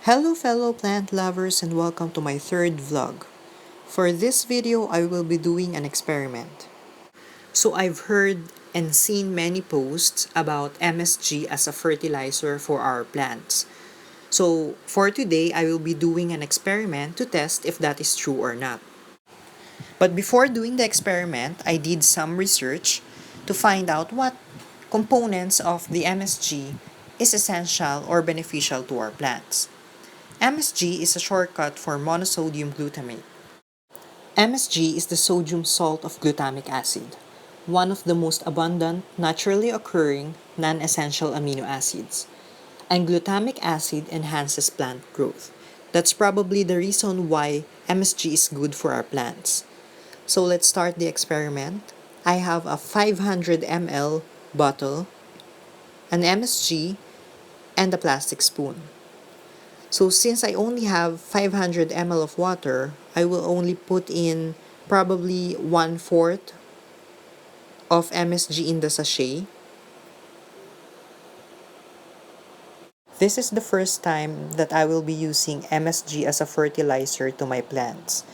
Hello fellow plant lovers and welcome to my third vlog. For this video, I will be doing an experiment. So I've heard and seen many posts about MSG as a fertilizer for our plants. So for today, I will be doing an experiment to test if that is true or not. But before doing the experiment, I did some research to find out what components of the MSG is essential or beneficial to our plants. MSG is a shortcut for monosodium glutamate. MSG is the sodium salt of glutamic acid, one of the most abundant, naturally occurring, non-essential amino acids. And glutamic acid enhances plant growth. That's probably the reason why MSG is good for our plants. So let's start the experiment. I have a 500 ml bottle, an MSG, and a plastic spoon. So since I only have 500 ml of water, I will only put in probably 1/4 of MSG in the sachet. This is the first time that I will be using MSG as a fertilizer to my plants.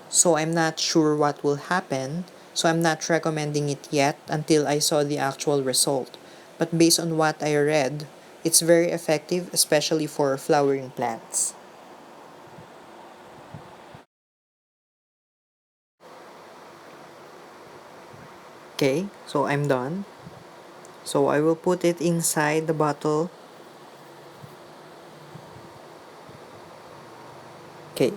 So I'm not sure what will happen, so I'm not recommending it yet until I saw the actual result. But based on what I read, it's very effective, especially for flowering plants. Okay, so I'm done. So I will put it inside the bottle. Okay,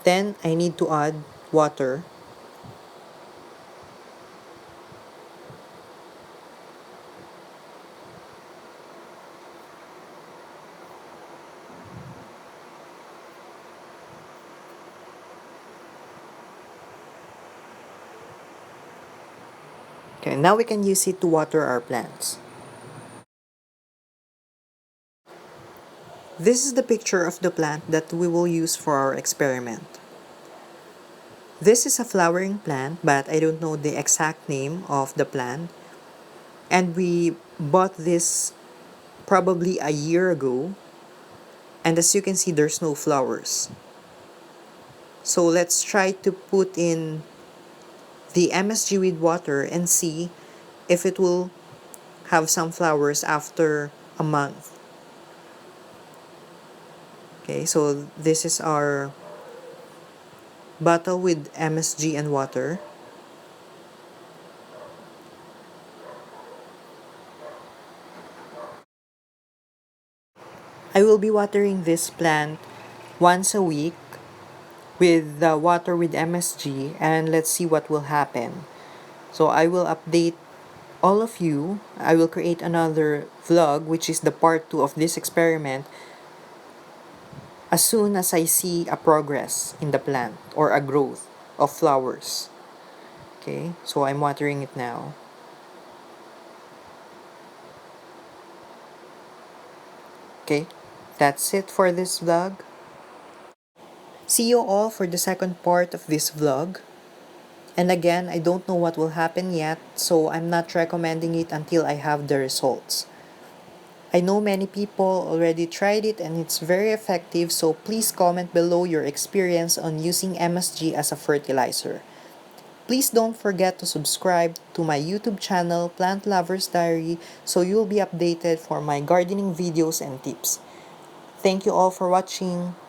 then I need to add water. Okay, now we can use it to water our plants. This is the picture of the plant that we will use for our experiment. This is a flowering plant, but I don't know the exact name of the plant. And we bought this probably a year ago. And as you can see, there's no flowers. So let's try to put in the MSG with water and see if it will have some flowers after a month. Okay, so this is our bottle with MSG and water. I will be watering this plant once a week with the water with MSG, and let's see what will happen. So I will update all of you. I will create another vlog, which is the part 2 of this experiment, as soon as I see a progress in the plant or a growth of flowers. Okay, so I'm watering it now. Okay, that's it for this vlog. See you all for the second part of this vlog. And again, I don't know what will happen yet, so I'm not recommending it until I have the results. I know many people already tried it and it's very effective, so please comment below your experience on using MSG as a fertilizer. Please don't forget to subscribe to my YouTube channel, Plant Lovers Diary, so you'll be updated for my gardening videos and tips. Thank you all for watching.